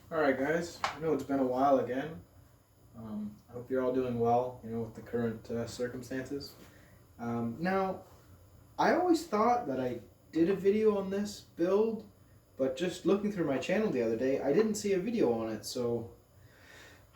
Alright guys, I know it's been a while again. I hope you're all doing well, with the current circumstances. Now, I always thought that I did a video on this build, but just looking through my channel the other day, I didn't see a video on it, so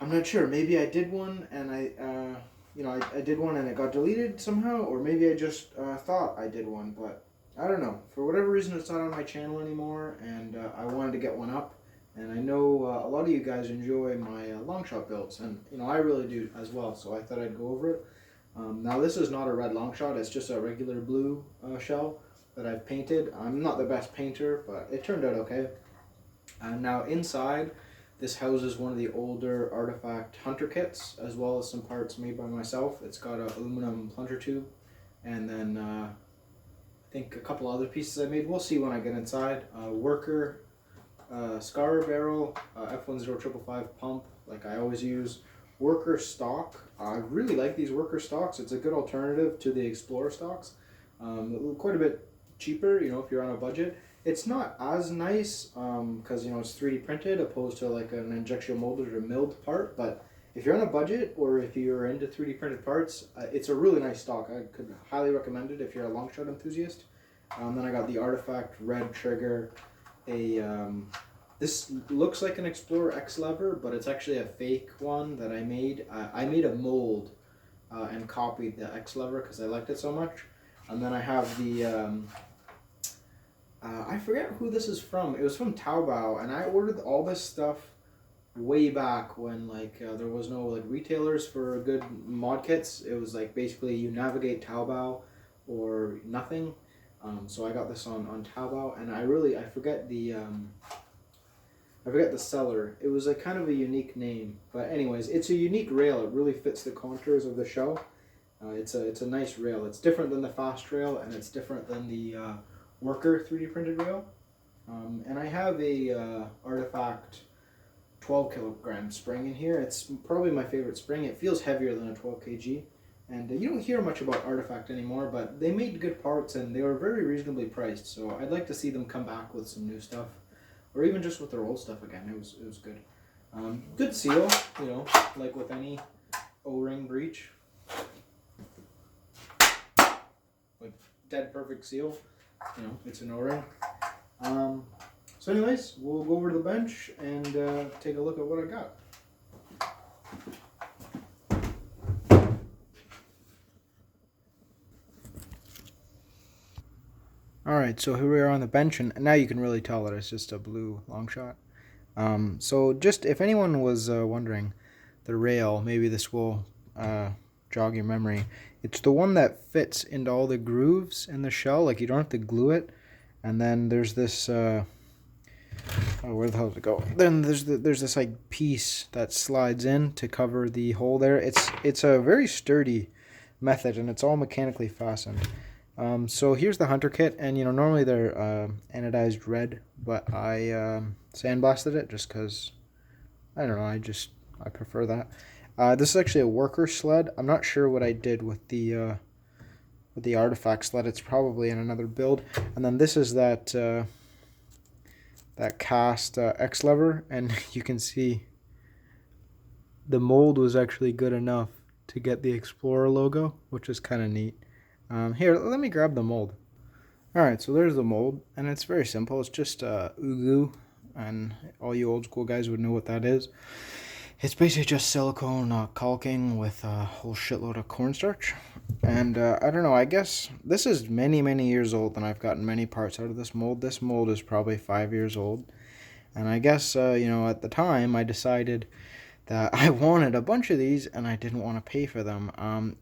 I'm not sure. Maybe I did one and I did one and it got deleted somehow, or maybe I just thought I did one, but I don't know. For whatever reason, it's not on my channel anymore, and I wanted to get one up. And I know a lot of you guys enjoy my long shot builds, and I really do as well. So I thought I'd go over it. Now this is not a red long shot; it's just a regular blue shell that I've painted. I'm not the best painter, but it turned out okay. And now inside, this houses one of the older artifact hunter kits, as well as some parts made by myself. It's got an aluminum plunger tube, and then I think a couple other pieces I made. We'll see when I get inside. Worker Scar barrel, F10555 pump, like I always use. Worker stock. I really like these worker stocks. It's a good alternative to the Explorer stocks. Quite a bit cheaper, if you're on a budget. It's not as nice because it's 3D printed opposed to like an injection molded or milled part. But if you're on a budget or if you're into 3D printed parts, it's a really nice stock. I could highly recommend it if you're a long shot enthusiast. Then I got the Artifact red trigger, this looks like an Explorer X lever, but it's actually a fake one that I made. I made a mold and copied the X lever because I liked it so much. And then I have the I forget who this is from. It was from Taobao, and I ordered all this stuff way back when there was no like retailers for good mod kits. It was like basically you navigate Taobao or nothing. So I got this on Taobao, and I forget the seller. It was a kind of a unique name, but anyways, it's a unique rail. It really fits the contours of the shell. It's a nice rail. It's different than the fast rail, and it's different than the worker 3D printed rail. And I have a Artifact 12 kilogram spring in here. It's probably my favorite spring. It feels heavier than a 12 kg. And you don't hear much about Artifact anymore, but they made good parts and they were very reasonably priced. So I'd like to see them come back with some new stuff, or even just with their old stuff again. It was good. Good seal, like with any O-ring breech, like dead perfect seal. It's an O-ring. So anyways, we'll go over to the bench and take a look at what I got. Alright, so here we are on the bench, and now you can really tell that it's just a blue long shot. So just if anyone was wondering, the rail, maybe this will jog your memory. It's the one that fits into all the grooves in the shell, like you don't have to glue it. And then there's this, oh, where the hell did it go? Then there's this like piece that slides in to cover the hole there. It's a very sturdy method, and it's all mechanically fastened. So here's the hunter kit, and normally they're anodized red, but I sandblasted it just because I don't know, I prefer that. This is actually a worker sled. I'm not sure what I did with the artifact sled. It's probably in another build. And then this is that cast X lever, and you can see the mold was actually good enough to get the Explorer logo, which is kind of neat. Here, let me grab the mold. Alright, so there's the mold, and it's very simple. It's just ugu, and all you old school guys would know what that is. It's basically just silicone caulking with a whole shitload of cornstarch. And I don't know, I guess this is many, many years old, and I've gotten many parts out of this mold. This mold is probably 5 years old. And I guess, at the time, I decided that I wanted a bunch of these, and I didn't want to pay for them. And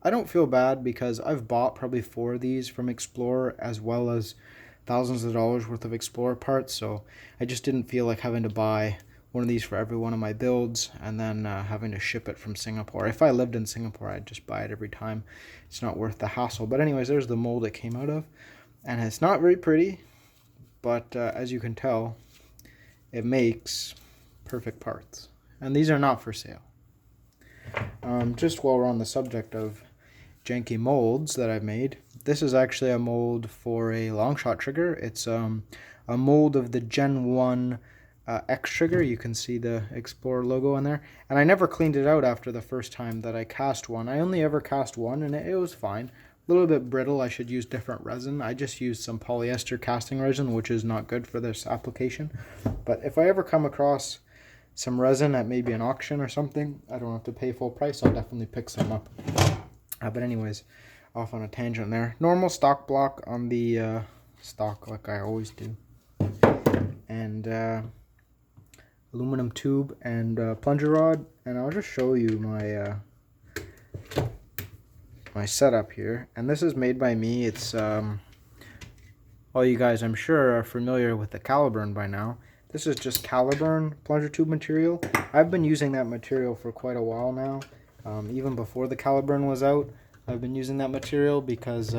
I don't feel bad because I've bought probably 4 of these from Explorer, as well as thousands of dollars worth of Explorer parts, so I just didn't feel like having to buy one of these for every one of my builds and then having to ship it from Singapore. If I lived in Singapore, I'd just buy it every time. It's not worth the hassle. But anyways, there's the mold it came out of, and it's not very pretty, but as you can tell, it makes perfect parts. And these are not for sale. Just while we're on the subject of janky molds that I've made, this is actually a mold for a long shot trigger. It's a mold of the Gen 1 X trigger. You can see the Explorer logo on there. And I never cleaned it out after the first time that I cast one. I only ever cast one, and it was fine. A little bit brittle. I should use different resin. I just used some polyester casting resin, which is not good for this application. But if I ever come across some resin at maybe an auction or something, I don't have to pay full price, I'll definitely pick some up. But anyways, off on a tangent there. Normal stock block on the stock, like I always do. And aluminum tube and plunger rod. And I'll just show you my my setup here. And this is made by me. It's all you guys, I'm sure, are familiar with the Caliburn by now. This is just Caliburn plunger tube material. I've been using that material for quite a while now. Even before the Caliburn was out, I've been using that material because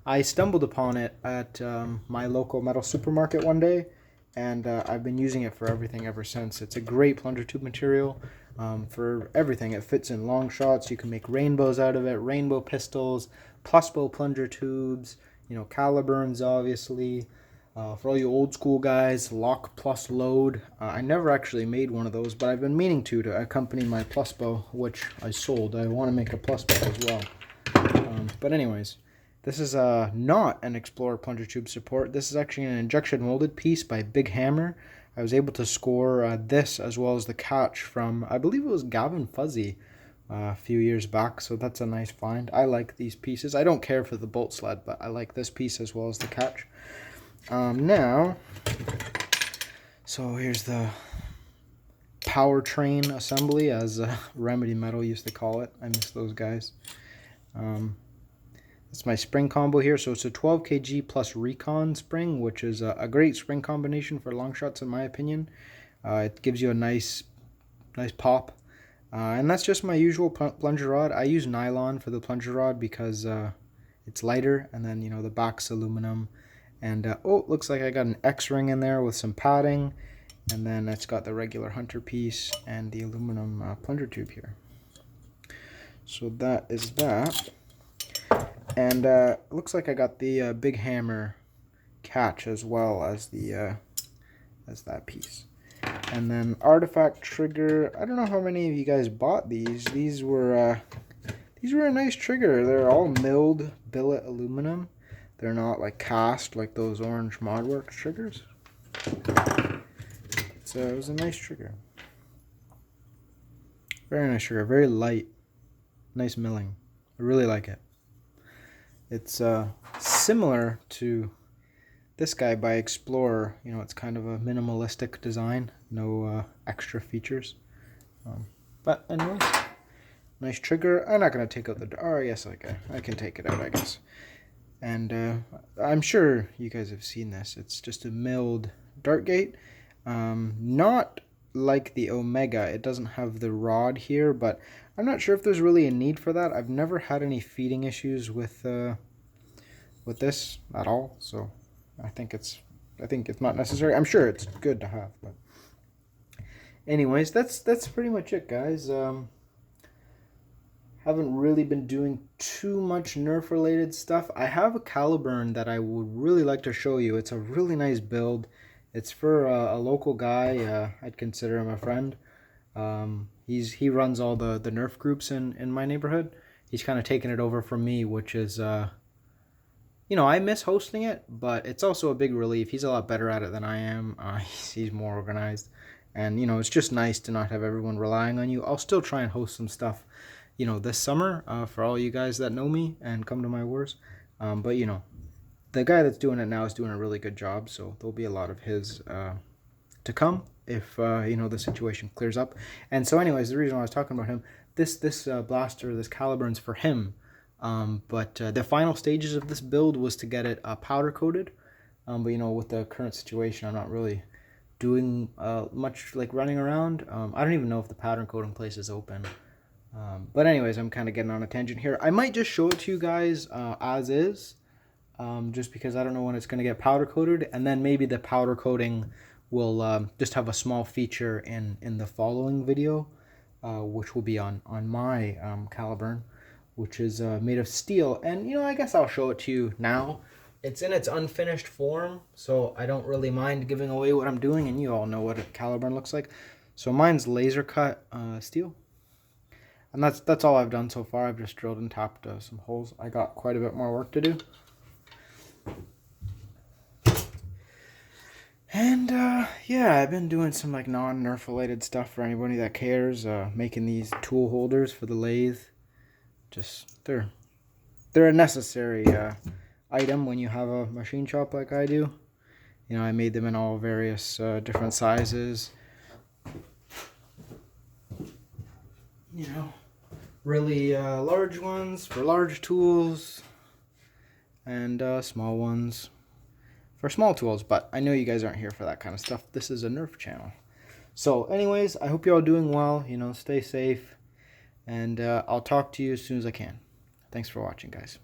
I stumbled upon it at my local metal supermarket one day, and I've been using it for everything ever since. It's a great plunger tube material for everything. It fits in long shots. You can make rainbows out of it, rainbow pistols, plus bow plunger tubes, you know, Caliburns obviously. For all you old school guys, lock plus load. I never actually made one of those, but I've been meaning to accompany my plus bow, which I sold. I want to make a plus bow as well. But anyways, this is not an Explorer plunger tube support. This is actually an injection molded piece by Big Hammer. I was able to score this as well as the catch from, I believe it was Gavin Fuzzy a few years back, so that's a nice find. I like these pieces. I don't care for the bolt sled, but I like this piece as well as the catch. Now, so here's the powertrain assembly, as Remedy Metal used to call it. I miss those guys. That's my spring combo here. So it's a 12 kg plus Recon spring, which is a great spring combination for long shots in my opinion. It gives you a nice pop. And that's just my usual plunger rod. I use nylon for the plunger rod because it's lighter, and then, you know, the back's aluminum. And oh, looks like I got an X-ring in there with some padding, and then it's got the regular hunter piece and the aluminum plunger tube here. So that is that. And looks like I got the Big Hammer catch as well as the as that piece. And then artifact trigger. I don't know how many of you guys bought these. These were a nice trigger. They're all milled billet aluminum. They're not like cast like those orange Modworks triggers. So it was a nice trigger. Very nice trigger. Very light. Nice milling. I really like it. It's similar to this guy by Explorer. You know, it's kind of a minimalistic design. No extra features. But anyways, nice trigger. I'm not going to take out the... Oh, yes, I can take it out, I guess. And I'm sure you guys have seen this. It's just a milled dart gate. Not like the Omega. It doesn't have the rod here, but I'm not sure if there's really a need for that. I've never had any feeding issues with this at all, so I think it's not necessary. I'm sure it's good to have, but anyways, that's pretty much it, guys. Haven't really been doing too much Nerf related stuff. I have a Caliburn that I would really like to show you. It's a really nice build. It's for a local guy. I'd consider him a friend. He runs all the Nerf groups in my neighborhood. He's kind of taken it over from me, which is you know, I miss hosting it, but it's also a big relief. He's a lot better at it than I am. He's more organized, and you know, it's just nice to not have everyone relying on you. I'll still try and host some stuff, you know, this summer for all you guys that know me and come to my wars. But you know, the guy that's doing it now is doing a really good job, so there'll be a lot of his to come if you know, the situation clears up. And so anyways, the reason I was talking about him, this blaster, this Caliburn's for him. But the final stages of this build was to get it powder coated. But you know, with the current situation, I'm not really doing much like running around. I don't even know if the powder coating place is open. But anyways, I'm kind of getting on a tangent here. I might just show it to you guys as is, just because I don't know when it's going to get powder coated, and then maybe the powder coating will just have a small feature in the following video, which will be on my Caliburn, which is made of steel. And you know, I guess I'll show it to you now, it's in its unfinished form, so I don't really mind giving away what I'm doing, and you all know what a caliburn looks like. So mine's laser cut steel, and that's all I've done so far. I've just drilled and tapped some holes. I got quite a bit more work to do. And yeah, I've been doing some like non-Nerf related stuff for anybody that cares. Making these tool holders for the lathe. Just they're a necessary item when you have a machine shop like I do. You know, I made them in all various different sizes. You know, really large ones for large tools, and small ones for small tools. But I know you guys aren't here for that kind of stuff. This is a Nerf channel. So anyways, I hope you're all doing well. You know, stay safe, and I'll talk to you as soon as I can. Thanks for watching, guys.